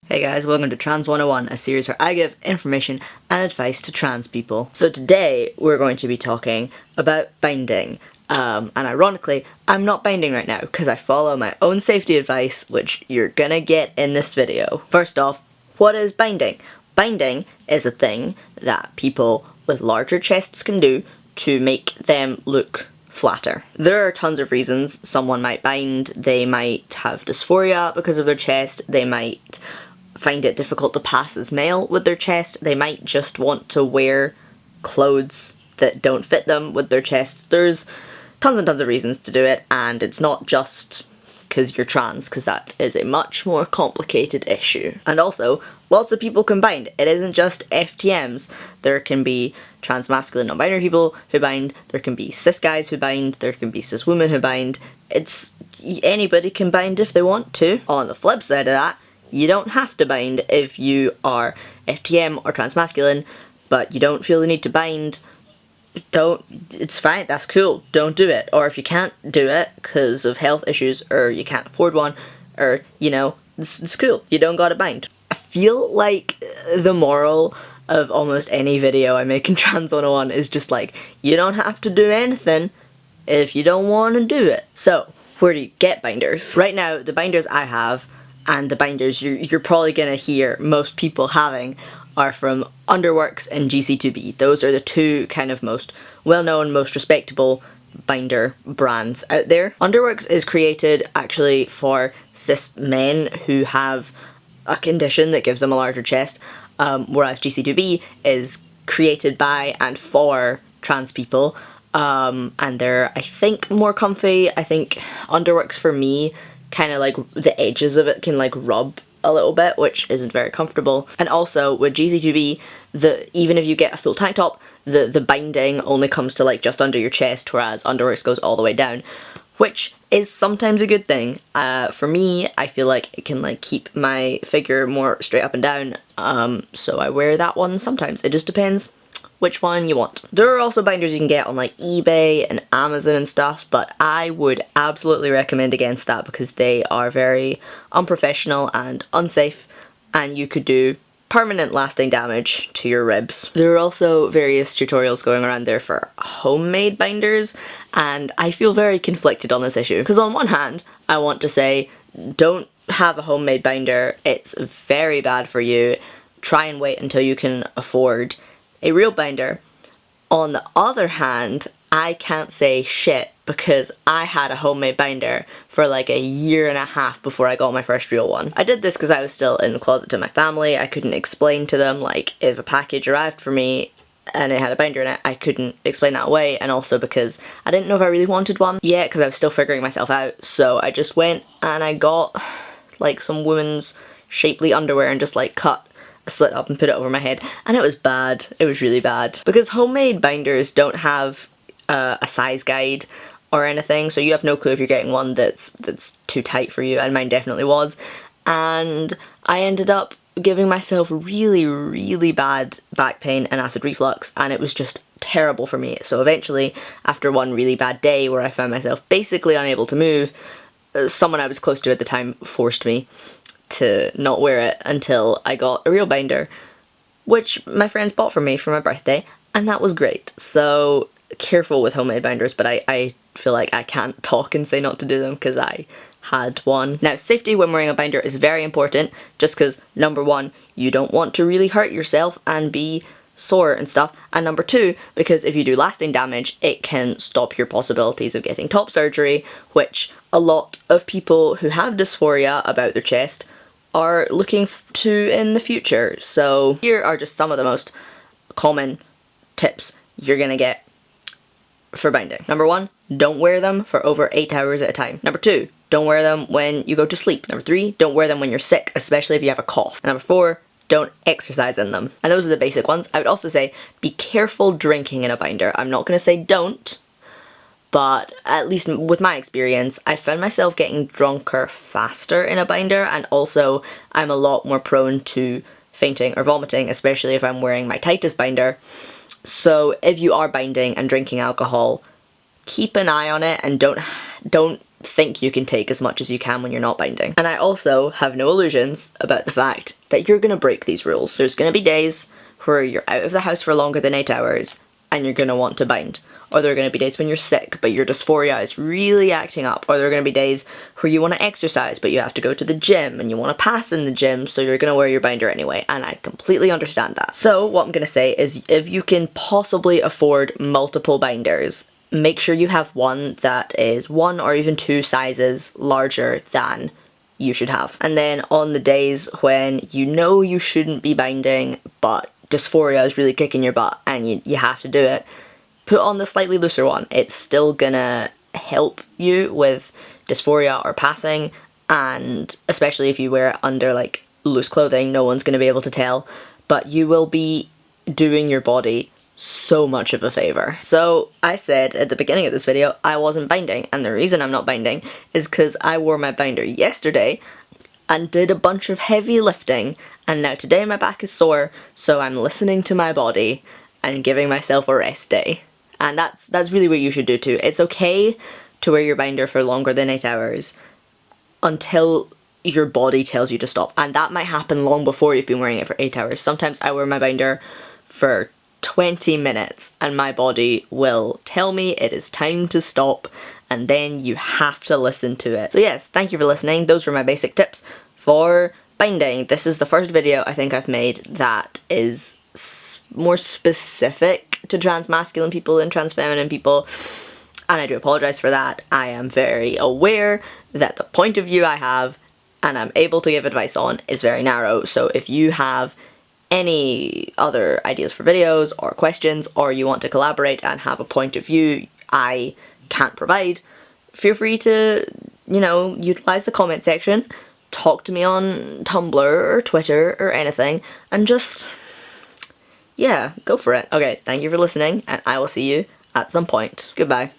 Hey guys, welcome to Trans 101, a series where I give information and advice to trans people. So today we're going to be talking about binding. And ironically, I'm not binding right now because I follow my own safety advice, which you're gonna get in this video. First off, what is binding? Binding is a thing that people with larger chests can do to make them look flatter. There are tons of reasons someone might bind. They might have dysphoria because of their chest, they might find it difficult to pass as male with their chest, they might just want to wear clothes that don't fit them with their chest. There's tons and tons of reasons to do it, and it's not just because you're trans, because that is a much more complicated issue. And also, lots of people can bind. It isn't just FTMs. There can be trans-masculine non-binary people who bind, there can be cis guys who bind, there can be cis women who bind. Anybody can bind if they want to. On the flip side of that, you don't have to bind if you are FTM or transmasculine, but you don't feel the need to bind. It's fine, that's cool, don't do it. Or if you can't do it because of health issues, or you can't afford one, or, you know, it's cool, you don't gotta bind. I feel like the moral of almost any video I make in Trans 101 is just like, you don't have to do anything if you don't want to do it. So, where do you get binders? Right now, the binders I have, and the binders you're probably gonna hear most people having, are from Underworks and GC2B. Those are the two kind of most well-known, most respectable binder brands out there. Underworks is created actually for cis men who have a condition that gives them a larger chest, whereas GC2B is created by and for trans people, and they're, I think, more comfy. I think Underworks, for me, kind of like the edges of it can like rub a little bit, which isn't very comfortable. And also with GC2B, even if you get a full tank top, the binding only comes to like just under your chest, whereas Underworks goes all the way down, which is sometimes a good thing. For me, I feel like it can like keep my figure more straight up and down, so I wear that one sometimes. It just depends which one you want. There are also binders you can get on like eBay and Amazon and stuff, but I would absolutely recommend against that because they are very unprofessional and unsafe, and you could do permanent lasting damage to your ribs. There are also various tutorials going around there for homemade binders, and I feel very conflicted on this issue because on one hand I want to say don't have a homemade binder, it's very bad for you, try and wait until you can afford a real binder. On the other hand, I can't say shit because I had a homemade binder for like a year and a half before I got my first real one. I did this because I was still in the closet to my family. I couldn't explain to them, like, if a package arrived for me and it had a binder in it, I couldn't explain that away, and also because I didn't know if I really wanted one yet because I was still figuring myself out. So I just went and I got like some women's shapely underwear and just like cut a slit up and put it over my head, and it was bad. It was really bad. Because homemade binders don't have a size guide or anything, so you have no clue if you're getting one that's too tight for you, and mine definitely was. And I ended up giving myself really, really bad back pain and acid reflux, and it was just terrible for me. So eventually, after one really bad day where I found myself basically unable to move, someone I was close to at the time forced me to not wear it until I got a real binder, which my friends bought for me for my birthday, and that was great. So careful with homemade binders, but I feel like I can't talk and say not to do them because I had one. Now, safety when wearing a binder is very important, just because number one, you don't want to really hurt yourself and be sore and stuff, and number two, because if you do lasting damage, it can stop your possibilities of getting top surgery, which a lot of people who have dysphoria about their chest are looking to in the future. So here are just some of the most common tips you're gonna get for binding. Number one, don't wear them for over 8 hours at a time. Number two, don't wear them when you go to sleep. Number three, don't wear them when you're sick, especially if you have a cough. And number four, don't exercise in them. And those are the basic ones. I would also say be careful drinking in a binder. I'm not gonna say don't, but at least with my experience, I found myself getting drunker faster in a binder, and also I'm a lot more prone to fainting or vomiting, especially if I'm wearing my tightest binder. So if you are binding and drinking alcohol, keep an eye on it and don't think you can take as much as you can when you're not binding. And I also have no illusions about the fact that you're gonna break these rules. There's gonna be days where you're out of the house for longer than 8 hours and you're gonna want to bind. Or there are going to be days when you're sick but your dysphoria is really acting up. Or there are going to be days where you want to exercise but you have to go to the gym and you want to pass in the gym, so you're going to wear your binder anyway, and I completely understand that. So what I'm going to say is, if you can possibly afford multiple binders, make sure you have one that is 1 or even 2 sizes larger than you should have. And then on the days when you know you shouldn't be binding but dysphoria is really kicking your butt and you have to do it, put on the slightly looser one. It's still gonna help you with dysphoria or passing, and especially if you wear it under like loose clothing, no one's gonna be able to tell, but you will be doing your body so much of a favor. So I said at the beginning of this video I wasn't binding, and the reason I'm not binding is because I wore my binder yesterday and did a bunch of heavy lifting, and now today my back is sore, so I'm listening to my body and giving myself a rest day. And that's really what you should do too. It's okay to wear your binder for longer than 8 hours until your body tells you to stop. And that might happen long before you've been wearing it for 8 hours. Sometimes I wear my binder for 20 minutes and my body will tell me it is time to stop, and then you have to listen to it. So yes, thank you for listening. Those were my basic tips for binding. This is the first video I think I've made that is more specific to trans masculine people and trans feminine people, and I do apologise for that. I am very aware that the point of view I have and I'm able to give advice on is very narrow, so if you have any other ideas for videos or questions, or you want to collaborate and have a point of view I can't provide, feel free to, you know, utilise the comment section, talk to me on Tumblr or Twitter or anything, and just, yeah, go for it. Okay, thank you for listening, and I will see you at some point. Goodbye.